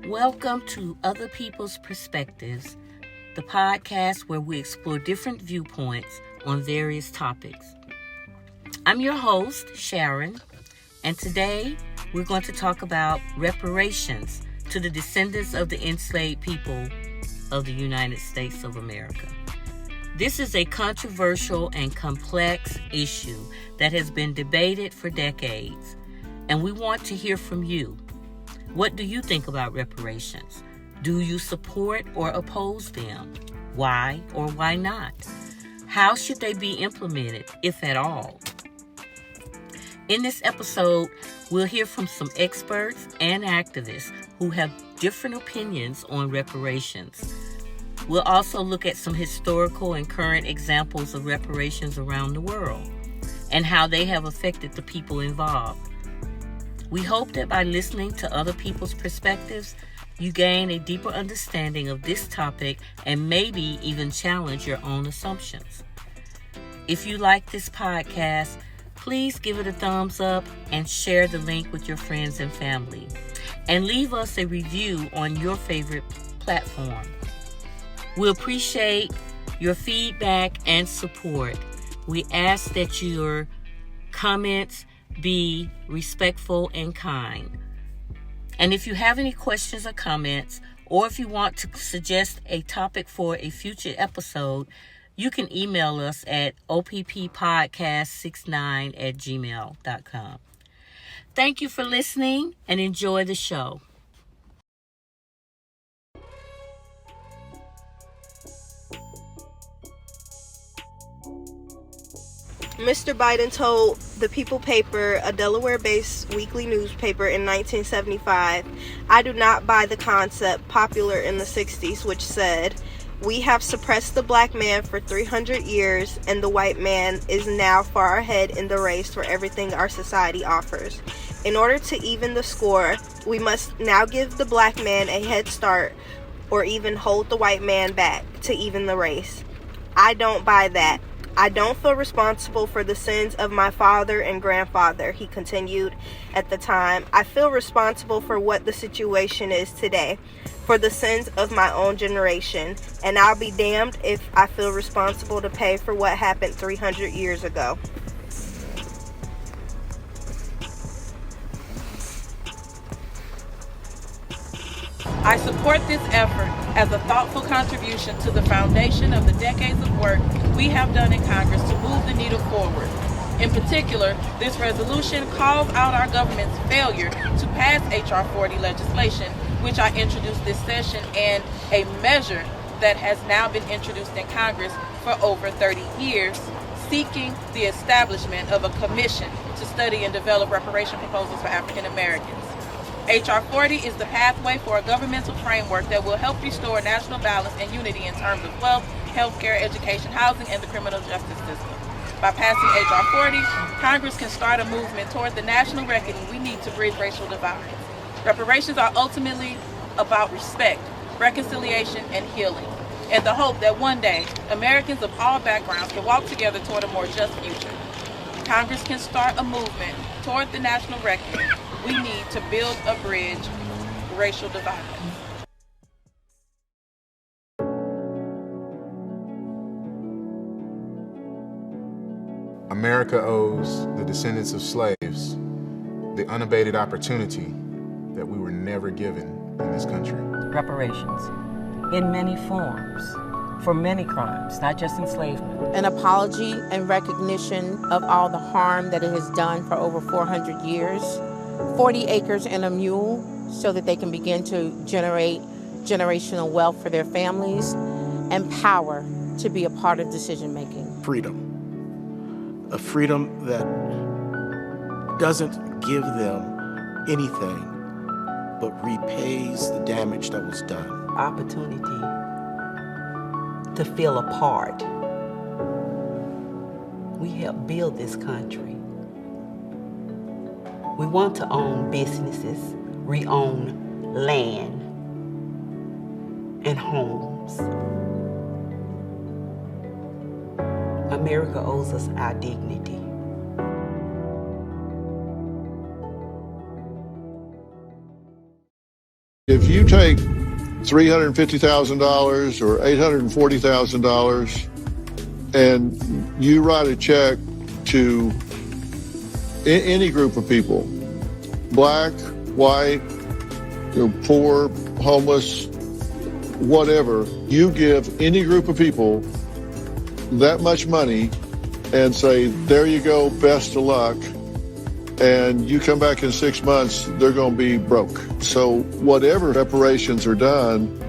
Welcome to Other People's Perspectives, the podcast where we explore different viewpoints on various topics. I'm your host, Sharon, and today we're going to talk about reparations to the descendants of the enslaved people of the United States of America. This is a controversial and complex issue that has been debated for decades, and we want to hear from you. What do you think about reparations? Do you support or oppose them? Why or why not? How should they be implemented, if at all? In this episode, we'll hear from some experts and activists who have different opinions on reparations. We'll also look at some historical and current examples of reparations around the world and how they have affected the people involved. We hope that by listening to other people's perspectives, you gain a deeper understanding of this topic and maybe even challenge your own assumptions. If you like this podcast, please give it a thumbs up and share the link with your friends and family. And leave us a review on your favorite platform. We appreciate your feedback and support. We ask that your comments be respectful and kind. And if you have any questions or comments, or if you want to suggest a topic for a future episode, you can email us at opppodcast69@gmail.com. Thank you for listening and enjoy the show. Mr. Biden told the People paper, a Delaware-based weekly newspaper in 1975, "I do not buy the concept popular in the 60s, which said, 'We have suppressed the black man for 300 years, and the white man is now far ahead in the race for everything our society offers. In order to even the score, we must now give the black man a head start or even hold the white man back to even the race. I don't buy that. I don't feel responsible for the sins of my father and grandfather,' he continued at the time. 'I feel responsible for what the situation is today, for the sins of my own generation, and I'll be damned if I feel responsible to pay for what happened 300 years ago.'" I support this effort as a thoughtful contribution to the foundation of the decades of work we have done in Congress to move the needle forward. In particular, this resolution calls out our government's failure to pass H.R. 40 legislation, which I introduced this session, and a measure that has now been introduced in Congress for over 30 years, seeking the establishment of a commission to study and develop reparation proposals for African Americans. H.R. 40 is the pathway for a governmental framework that will help restore national balance and unity in terms of wealth, healthcare, education, housing, and the criminal justice system. By passing H.R. 40, Congress can start a movement toward the national reckoning we need to bridge racial divides. Reparations are ultimately about respect, reconciliation, and healing, and the hope that one day Americans of all backgrounds can walk together toward a more just future. Congress can start a movement toward the national reckoning we need to build a bridge racial divides. America owes the descendants of slaves the unabated opportunity that we were never given in this country. Reparations in many forms for many crimes, not just enslavement. An apology and recognition of all the harm that it has done for over 400 years. 40 acres and a mule so that they can begin to generate generational wealth for their families, and power to be a part of decision making. Freedom. A freedom that doesn't give them anything but repays the damage that was done. Opportunity to feel a part. We helped build this country. We want to own businesses, re-own land and homes. America owes us our dignity. if you take $350,000 or $840,000 and you write a check to any group of people, black, white, poor, homeless, whatever, you give any group of people that much money and say, there you go, best of luck, and you come back in 6 months, they're going to be broke. So whatever reparations are done,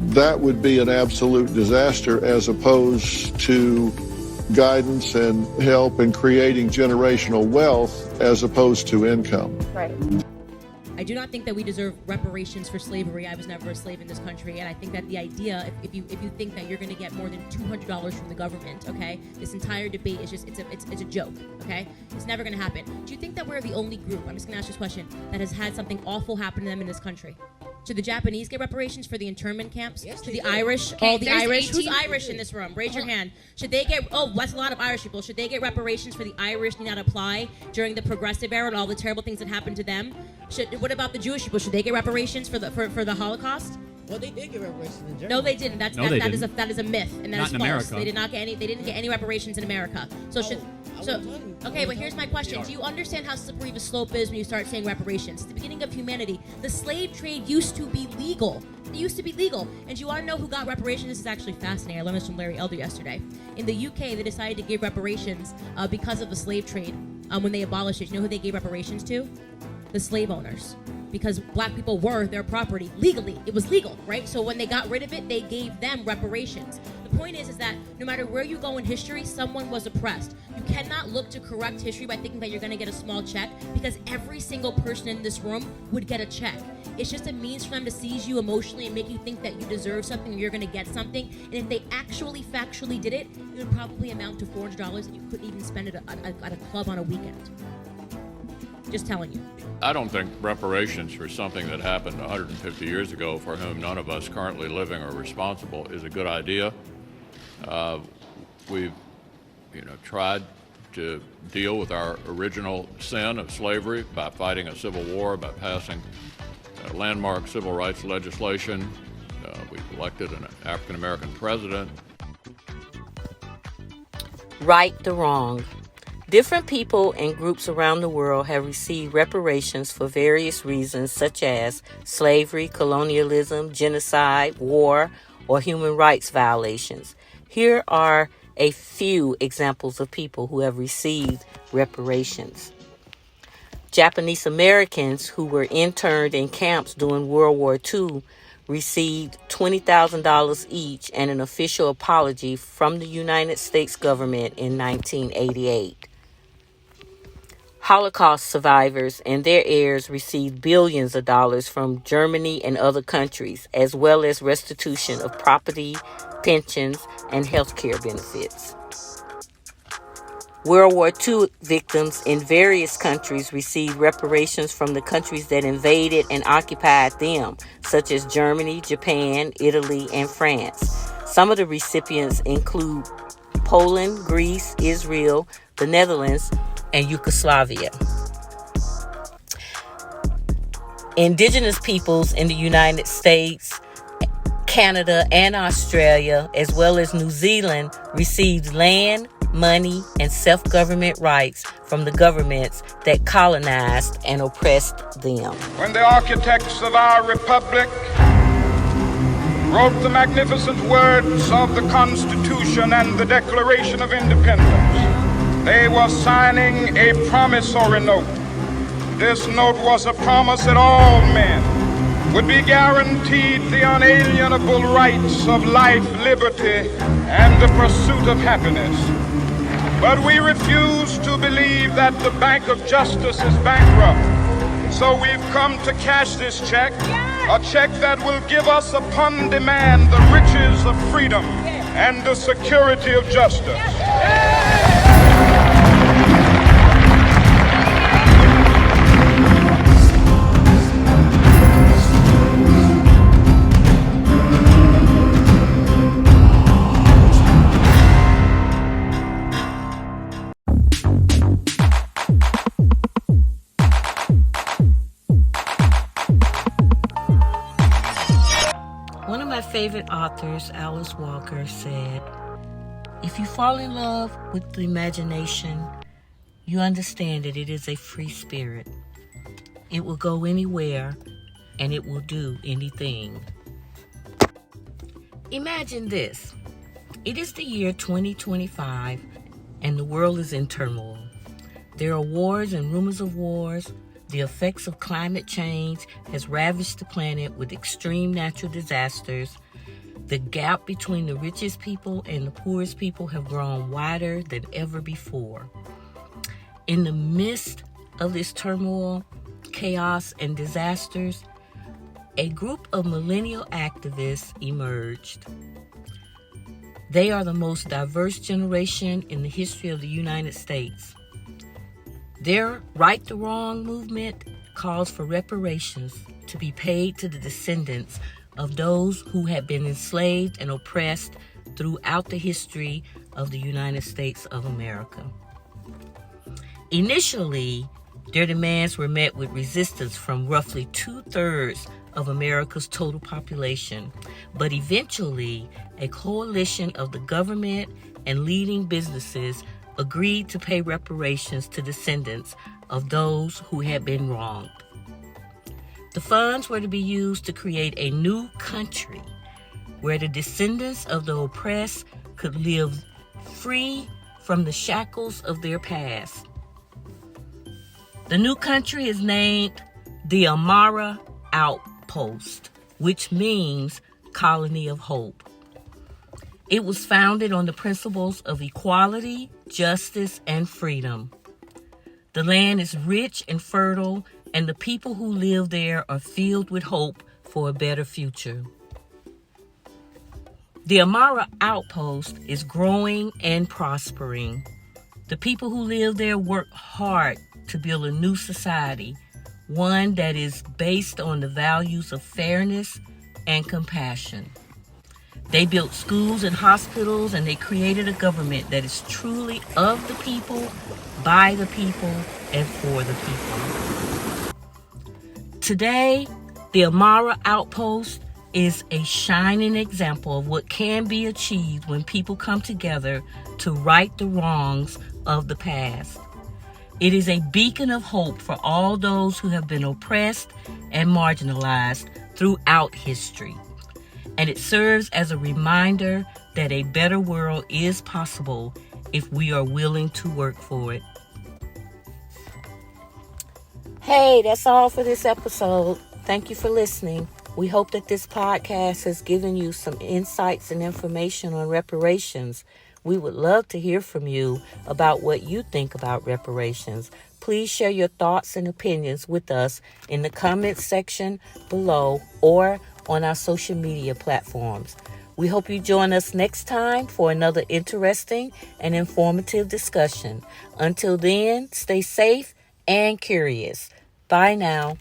that would be an absolute disaster as opposed to guidance and help in creating generational wealth as opposed to income. Right. I do not think that we deserve reparations for slavery. I was never a slave in this country, and I think that the idea, if you think that you're going to get more than $200 from the government, okay, this entire debate is just it's a joke, okay? It's never going to happen. Do you think that we're the only group? I'm just going to ask this question that has had something awful happen to them in this country? Should the Japanese get reparations for the internment camps? Yes, Should the Irish, all the Irish? Who's Irish in this room? Raise your hand. Should they get? Oh, that's a lot of Irish people. Should they get reparations for the Irish did not apply during the Progressive Era and all the terrible things that happened to them? What about the Jewish people? Should they get reparations for the Holocaust? Well, they did get reparations in Germany. No, they didn't. That is a myth, and that Not is in false. America. They did not get any. They didn't get any reparations in America. Okay, but here's my question: do you understand how slippery the slope is when you start saying reparations? At the beginning of humanity, the slave trade used to be legal. It used to be legal. And do you want to know who got reparations? This is actually fascinating. I learned this from Larry Elder yesterday. In the UK, they decided to give reparations because of the slave trade when they abolished it. You know who they gave reparations to? The slave owners. Because black people were their property legally. It was legal, right? So when they got rid of it, they gave them reparations. The point is that no matter where you go in history, someone was oppressed. You cannot look to correct history by thinking that you're going to get a small check, because every single person in this room would get a check. It's just a means for them to seize you emotionally and make you think that you deserve something or you're going to get something. And if they actually factually did it, it would probably amount to $400 and you couldn't even spend it at a club on a weekend. Just telling you. I don't think reparations for something that happened 150 years ago, for whom none of us currently living are responsible, is a good idea. We've, tried to deal with our original sin of slavery by fighting a civil war, by passing landmark civil rights legislation. We've elected an African-American president. Right the wrong. Different people and groups around the world have received reparations for various reasons, such as slavery, colonialism, genocide, war, or human rights violations. Here are a few examples of people who have received reparations. Japanese Americans who were interned in camps during World War II received $20,000 each and an official apology from the United States government in 1988. Holocaust survivors and their heirs received billions of dollars from Germany and other countries, as well as restitution of property, pensions, and health care benefits. World War II victims in various countries received reparations from the countries that invaded and occupied them, such as Germany, Japan, Italy, and France. Some of the recipients include Poland, Greece, Israel, the Netherlands, and Yugoslavia. Indigenous peoples in the United States, Canada, and Australia, as well as New Zealand, received land, money, and self-government rights from the governments that colonized and oppressed them. When the architects of our republic wrote the magnificent words of the Constitution and the Declaration of Independence, they were signing a promissory note. This note was a promise that all men would be guaranteed the unalienable rights of life, liberty, and the pursuit of happiness. But we refuse to believe that the Bank of Justice is bankrupt. So we've come to cash this check, a check that will give us upon demand the riches of freedom and the security of justice. my favorite authors, Alice Walker, said, "If you fall in love with the imagination, you understand that it is a free spirit. It will go anywhere and it will do anything." Imagine this. It is the year 2025 and the world is in turmoil. There are wars and rumors of wars. The effects of climate change has ravaged the planet with extreme natural disasters. The gap between the richest people and the poorest people have grown wider than ever before. In the midst of this turmoil, chaos, and disasters, a group of millennial activists emerged. They are the most diverse generation in the history of the United States. Their Right the Wrong movement calls for reparations to be paid to the descendants of those who have been enslaved and oppressed throughout the history of the United States of America. Initially, their demands were met with resistance from roughly 2/3 of America's total population, but eventually a coalition of the government and leading businesses agreed to pay reparations to descendants of those who had been wronged. The funds were to be used to create a new country where the descendants of the oppressed could live free from the shackles of their past. The new country is named the Amara Outpost, which means Colony of Hope. It was founded on the principles of equality, justice, and freedom. The land is rich and fertile, and the people who live there are filled with hope for a better future. The Amara Outpost is growing and prospering. The people who live there work hard to build a new society, one that is based on the values of fairness and compassion. They built schools and hospitals, and they created a government that is truly of the people, by the people, and for the people. Today, the Amara Outpost is a shining example of what can be achieved when people come together to right the wrongs of the past. It is a beacon of hope for all those who have been oppressed and marginalized throughout history. And it serves as a reminder that a better world is possible if we are willing to work for it. Hey, that's all for this episode. Thank you for listening. We hope that this podcast has given you some insights and information on reparations. We would love to hear from you about what you think about reparations. Please share your thoughts and opinions with us in the comments section below or on our social media platforms. We hope you join us next time for another interesting and informative discussion. Until then, stay safe and curious. Bye now.